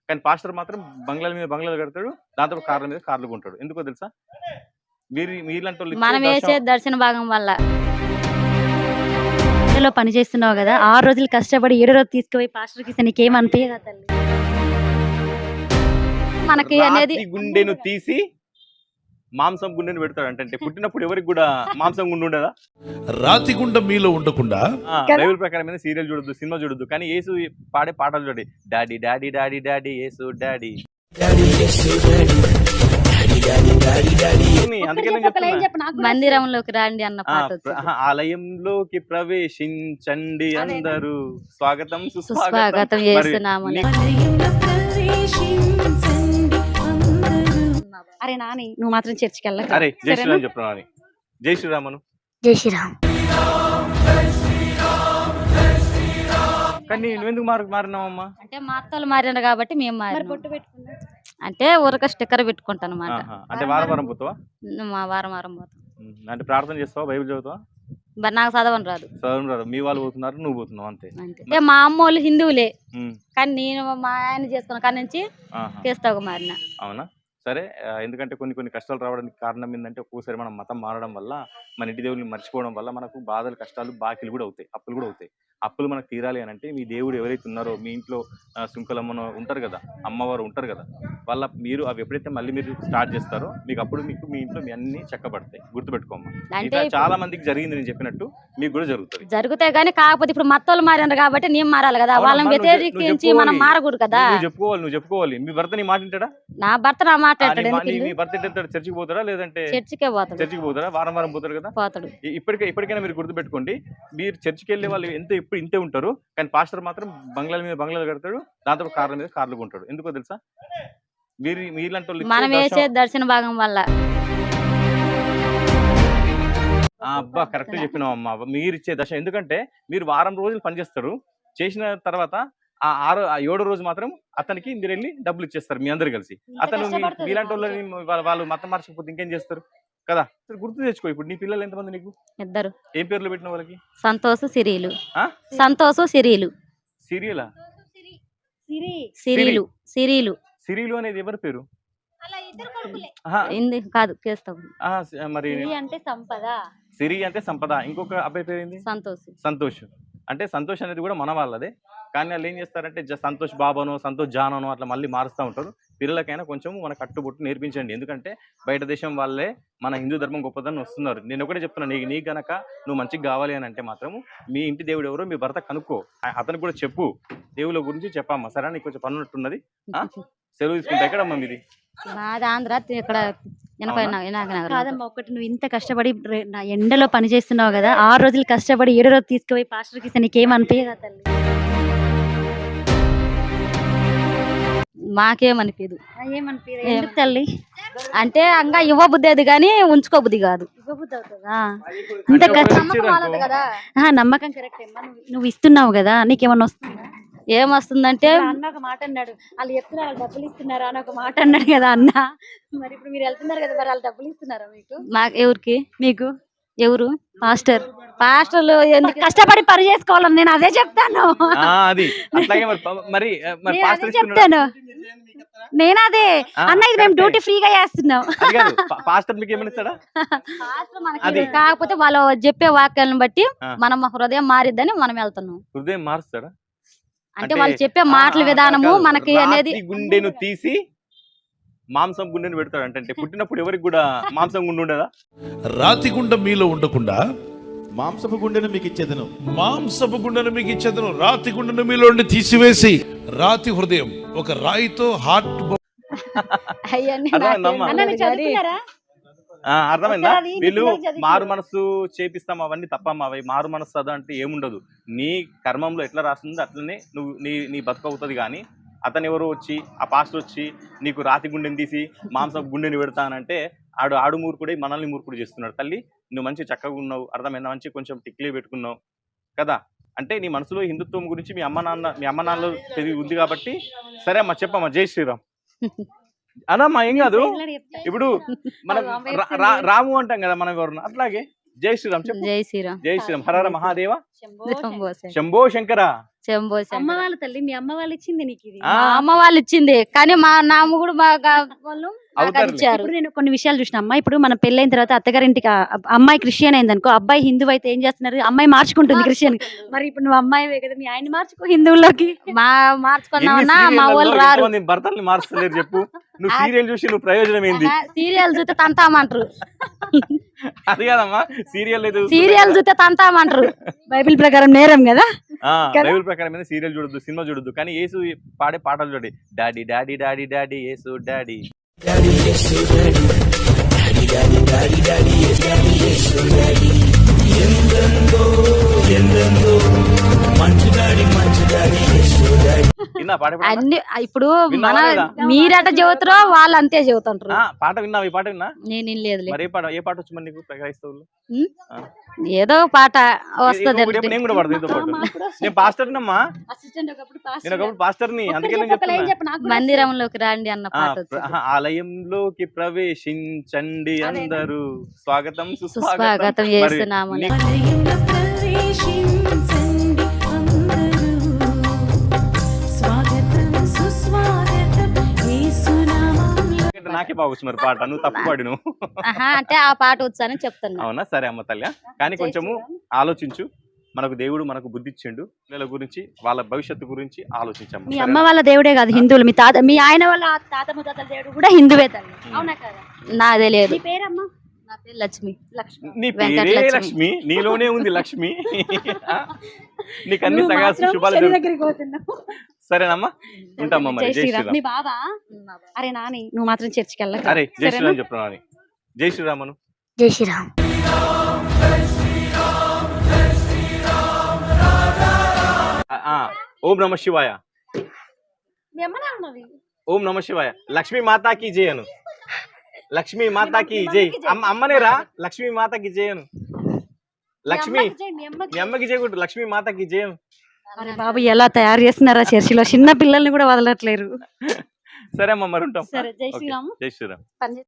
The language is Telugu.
కానీ పాస్టర్ మాత్రం బంగ్లాల మీద బంగ్లాలు కడతాడు, దాంతో కార్ల మీద కార్లు కొంటాడు. ఎందుకో తెలుసా? మీలాంటి వాళ్ళు మనం వేసే దర్శన భాగం వల్ల ఇంట్లో పని చేస్తున్నావు కదా, 6 రోజులు కష్టపడి 7 రోజు తీసుకుపోయి పాస్టర్కి ఇస్తే నీకేం అనిపించదా తల్లి? మనకి అనేది గుండెను తీసి మాంసం గుండెను పెడతాడు. అంటే పుట్టినప్పుడు ఎవరికి కూడా మాంసం గుండె ఉండదా? రాతి గుండె మీలో ఉండకుండా బైబిల్ ప్రకారమైన సీరియల్ చూడొద్దు, సినిమా చూడొద్దు, కానీ యేసు పాడే పాటలు చూడండి. డాడీ డాడీ డాడీ డాడీ యేసు డాడీ. మందిరంలోకి రండి అన్న పాట, ఆలయంలోకి ప్రవేశించండి అందరూ, స్వాగతం సుస్వాగతం చేస్తున్నామని. అరే నాని, నువ్వు మాత్రం చర్చికి వెళ్ళకు. అరే జై శ్రీరామ్ చెప్తున్నాను. జై శ్రీరామను. జై శ్రీరామ్. కానీ నువ్వెందుకు మారినావమ్మా? అంటే మా అత్తలు మారినారు కాబట్టి మేము మారినాం. అంటే ఊరక స్టిక్కర్ పెట్టుకుంటాను అన్నమాట. అంటే వారం వారం పోతావా? మా వారం వారం పోతాం. అంటే ప్రార్థన చేస్తావా? బైబిల్ చదువుతావా? నాకు చదవని రాదు. మీ వాళ్ళు పోతున్నారు, నువ్వు పోతున్నావు అంతే. అంటే మా అమ్మ వాళ్ళు హిందువులే, కానీ నేను మా ఆయన చేసుకున్న కాడ నుంచి క్రైస్తవ మారిన. అవునా? సరే, ఎందుకంటే కొన్ని కష్టాలు రావడానికి కారణం ఏంటంటే ఒక్కోసారి మనం మతం మారడం వల్ల, మన ఇంటి దేవుడిని మర్చిపోవడం వల్ల మనకు బాధలు, కష్టాలు, బాకీలు కూడా అవుతాయి, అప్పులు కూడా అవుతాయి. అప్పులు మనకు తీరాలి అని అంటే మీ దేవుడు ఎవరైతే ఉన్నారో, మీ ఇంట్లో సుంకలమ్మను ఉంటారు కదా, అమ్మవారు ఉంటారు కదా, మీరు అవి ఎప్పుడైతే మళ్ళీ మీరు స్టార్ట్ చేస్తారో మీకు మీ ఇంట్లో మీ అన్ని చక్కబడతాయి. గుర్తుపెట్టుకోమ్మా. అంటే చాలా మందికి జరిగింది, నేను చెప్పినట్టు మీకు కూడా జరుగుతాయి. కానీ కాకపోతే ఇప్పుడు మత్తలు మారినారు కాబట్టి నేను మారాలి కదా, వాళ్ళని వ్యతిరేకించి మనం మారకూడదు కదా. నువ్వు చెప్పుకోవాలి. మీ భర్త నీ మాట వింటాడా? నా భర్త నా మాట మీ భర్త ఏంటాడు? చర్చికి పోతాడా? లేదంటే చర్చికి పోతాడా? వారం వారం పోతాడు కదా. పోతాడు. ఇప్పటికైనా మీరు గుర్తుపెట్టుకోండి, మీరు చర్చికి వెళ్ళే వాళ్ళు ఇంతే ఉంటారు, కానీ పాస్టర్ మాత్రం బంగ్లాల మీద బంగ్లాలు కడతాడు, దాంతో కార్ల మీద కార్లు కొంటాడు. ఎందుకో తెలుసా? మీలాంటి వాళ్ళు మనం వేసే దర్శన భాగం వల్ల. అబ్బా, కరెక్ట్ చెప్పినావు అమ్మా. మీరు ఇచ్చే దశ, ఎందుకంటే మీరు వారం రోజులు పనిచేస్తారు, చేసిన తర్వాత ఆ 7వ రోజు మాత్రం అతనికి మీరు వెళ్ళి డబ్బులు ఇచ్చేస్తారు మీ అందరు కలిసి. అతను మీలాంటి వాళ్ళు మతం మార్చకపోతే ఇంకేం చేస్తారు కదా. గుర్తు తెచ్చుకో. ఇప్పుడు నీ పిల్లలు ఎంతమంది నీకు? 2. ఏం పేర్లు పెట్టిన వాళ్ళకి? సంతోష్, సిరీలు. సంతోష్, సిరీలు. సిరియలా? సిరీలు. సిరీలు. సిరీలు అనేది ఎవరి పేరు? కాదు, కేస్తాం. మరి అంటే సంపద. సిరి అంటే సంపద. ఇంకొక అబ్బాయి పేరు ఏంది? సంతోష్. సంతోష్. అంటే సంతోష్ అనేది కూడా మన వాళ్ళదే, కానీ వాళ్ళు ఏం చేస్తారంటే సంతోష్ బాబానో సంతోష్ జానో అట్లా మళ్ళీ మారుస్తూ ఉంటారు. పిల్లలకైనా కొంచెం మన కట్టుబొట్టు నేర్పించండి, ఎందుకంటే బయట దేశం వాళ్ళే మన హిందూ ధర్మం గొప్పదని వస్తున్నారు. నేను ఒకటే చెప్తున్నా, నీకు కనుక నువ్వు మంచిగా కావాలి అని అంటే మాత్రము మీ ఇంటి దేవుడు ఎవరో మీ భర్త కనుక్కో, అతనికి కూడా చెప్పు, దేవుళ్ళ గురించి చెప్పమ్మా. సరే, నీకు కొంచెం పనున్నట్టున్నది, సెలవు తీసుకుంటా. ఎక్కడమ్మా మీది? నాది ఆంధ్ర. ఇక్కడ కాదమ్మా, ఒకటి నువ్వు ఇంత కష్టపడి ఎండలో పని చేస్తున్నావు కదా, 6 రోజులు కష్టపడి 7 రోజు తీసుకుపోయి పాస్టర్కి ఇస్తే నీకేం అనిపించదా తల్లి? మాకేమనిపించదు. ఎందుకు తల్లి అంటే అంగా ఇవ్వబుద్ధి అది కానీ ఉంచుకోబుద్ధి కాదు. నమ్మకం కరెక్ట్. నువ్వు ఇస్తున్నావు కదా, నీకేమన్నా వస్తుందా? ఏమొస్తుందంటే అన్న ఒక మాట అన్నాడు, వాళ్ళు చెప్తున్నారు వాళ్ళు డబ్బులు ఇస్తున్నారా అని ఒక మాట అన్నాడు కదా అన్న. మరి ఇప్పుడు మీరు వెళ్తున్నారు కదా, మరి వాళ్ళు డబ్బులు ఇస్తున్నారా మీకు? ఎవరికి? మీకు ఎవరు? పాస్టర్లు ఎందుకు కష్టపడి పని చేసుకోవాలని నేను అదే చెప్తాను. చెప్తాను నేను అదే అన్న, ఇది మేము డ్యూటీ ఫ్రీగా చేస్తున్నాం. కాకపోతే వాళ్ళు చెప్పే వాక్యాలను బట్టి మనం హృదయం మారిద్దని మనం వెళ్తున్నాం. హృదయం మారుస్తాడా అంటే వాళ్ళు చెప్పే మాటల విధానము మనకి అనేది. గుండెను తీసి మాంసం గుండెను పెడతాడు. అంటే పుట్టినప్పుడు ఎవరికి కూడా మాంసం గుండె ఉండదా? రాతి గుండె మీలో ఉండకుండా మాంసపు గుండెను మీకు ఇచ్చేదను. మాంసపు గుండెను మీకు ఇచ్చేదను. రాతి గుండెను మీలో నుండి తీసివేసి రాతి హృదయం, ఒక రాయితో హార్ట్. అర్థమైందా? వీళ్ళు మారు మనసు చేపిస్తాం, అవన్నీ తప్పమ్మా. అవి మారు మనసు చదువు అంటే ఏముండదు. నీ కర్మంలో ఎట్లా రాస్తుందో అట్లనే నువ్వు నీ బతుకవుతుంది. కానీ అతను ఎవరు వచ్చి, ఆ పాస్టర్ వచ్చి నీకు రాతి గుండెని తీసి మాంసపు గుండెని పెడతానంటే ఆడు మూర్ఖుడే మనల్ని మూర్ఖుడు చేస్తున్నాడు. తల్లి, నువ్వు మంచి చక్కగా ఉన్నావు, అర్థమైందా? మంచి కొంచెం టిక్లీ పెట్టుకున్నావు కదా. అంటే నీ మనసులో హిందుత్వం గురించి మీ అమ్మ నాన్నలో తెలివి ఉంది కాబట్టి. సరే అమ్మా, చెప్పమ్మా. జై శ్రీరామ్ అనమ్మా, ఏం కాదు. ఇప్పుడు మనం రాము అంటాం కదా మనం ఎవరు, అట్లాగే జై శ్రీరామ్ చెప్పు. జై శ్రీరామ్. జై శ్రీరామ్. హర హర మహాదేవ, శంభో శంకర, చెంబోసి అమ్మ వాళ్ళ తల్లి, మీ అమ్మ వాళ్ళు ఇచ్చింది నీకు ఇది. ఆ, మా అమ్మ వాళ్ళు ఇచ్చింది, కానీ మా నా మొగుడు వాళ్ళు నాకు అది అవుతారులే. ఇచ్చారు. ఇప్పుడు నేను కొన్ని విషయాలు చూసిన అమ్మ, ఇప్పుడు మన పెళ్ళైన తర్వాత అత్తగారింటికి అమ్మాయి క్రిస్టియన్ అయింది అనుకో, అబ్బాయి హిందువు అయితే ఏం చేస్తున్నారు, అమ్మాయి మార్చుకుంటుంది క్రిస్టియన్. మరి ఇప్పుడు నువ్వు అమ్మాయివే కదా, మీ ఆయన మార్చుకో హిందువుల్లోకి. ఎన్ని మార్చుకున్నామన్నా మా సీరియళ్ళల్లో వాళ్ళు రారు. ఎంతమంది భర్తల్ని మార్చలేరు చెప్పు. నువ్వు సీరియల్ చూసి నువ్వు ప్రయోజనం ఏంది? సీరియల్ చూస్తే తంతామంటారు, అది కాదమ్మా, సీరియల్ సీరియల్ చూస్తే తంతామంటారు. బైబిల్ ప్రకారం నేరం కదా. బైబిల్ ప్రకారం సీరియల్ చూడొద్దు, సినిమా చూడొద్దు, కానీ యేసు పాడే పాటలు చూడండి. డాడీ డాడీ డాడీ డాడీ యేసు డాడీ. విన్నా పాట ఎప్పుడన్నా? అన్ని ఇప్పుడు విన్నావా మన లేదా? మీరట చెబుతారో వాళ్ళు అంతే చెబుతుంటారు. పాట విన్నావు? ఈ పాట విన్నా? నేను లేదు. మరి ఏ పాట వచ్చి మరి నీకు క్రైస్తవులు? ఏదో పాట వస్తుంది. నేను కూడా పాడదు ఏదో పాట. నేను పాస్టర్నమ్మా, అసిస్టెంట్ ఒకప్పుడు నేను ఒకప్పుడు పాస్టర్ని, అందుకే నేను చెప్తున్నా. మందిరంలోకి రండి అన్న పాట వచ్చింది. ఆలయంలోకి ప్రవేశించండి అందరూ, స్వాగతం సుస్వాగతం సుస్వాగతం. మరి యేసునామములో. నీకు ఆలయంలో ప్రవేశించండి అందరూ, స్వాగతం సుస్వాగతం యేసునామములో. నాకే బాగొచ్చు మరి పాట, నువ్వు తప్పు పాడి నువ్వు. అంటే ఆ పాట వచ్చానని చెప్తున్నా. అవునా? సరే అమ్మ తల్లి, కానీ కొంచెము ఆలోచించు. మనకు దేవుడు మనకు బుద్ధి ఇచ్చిండు, పిల్లల గురించి వాళ్ళ భవిష్యత్తు గురించి ఆలోచించమ్మా. మీ అమ్మ వాళ్ళ దేవుడే కాదు హిందువులు, మీ తాత, మీ ఆయన వాళ్ళ తాత ముత్తాతల దేవుడు కూడా హిందువే తల్లి. అవునా కదా? నాదే లేదు. నీ పేరమ్మా? నా పేరు లక్ష్మి. నీ వెంకట పేరే లక్ష్మి. లక్ష్మి, నీలోనే ఉంది లక్ష్మి. నీకు అన్ని నువ్వు సగా మాత్రం శుభాలు శని జరుగుతాయి. దగ్గరికి పోతున్నావు. సరేనమ్మా, ఉంటామ్మా మరి. జై శ్రీరామ్. మీ బాబా? అరే నాని, నువ్వు మాత్రం చర్చికి వెళ్ళక. అరే జై శ్రీరామ్ చెప్తున్నాను అని. జై శ్రీరామ్ అను. జై శ్రీరామ్. ఓం నమ శివాయ. మీ అమ్మనే ఉన్నది. ఓం నమ శివాయ. లక్ష్మీ మాతాకి జై అను. లక్ష్మీ మాతాకి జై. అమ్మనేరా, లక్ష్మీ మాతాకి జై అను. లక్ష్మి, మీ అమ్మకి చేయకూడదు, లక్ష్మీ మాతాకి జై అను. అరే బాబు, ఎలా తయారు చేస్తున్నారా చర్చిలో, చిన్న పిల్లల్ని కూడా వదలట్లేరు. సరే అమ్మ, మరి ఉంటాం. సరే, జై ఓకే. శ్రీరామ్. జై శ్రీరామ్. పని చేయి.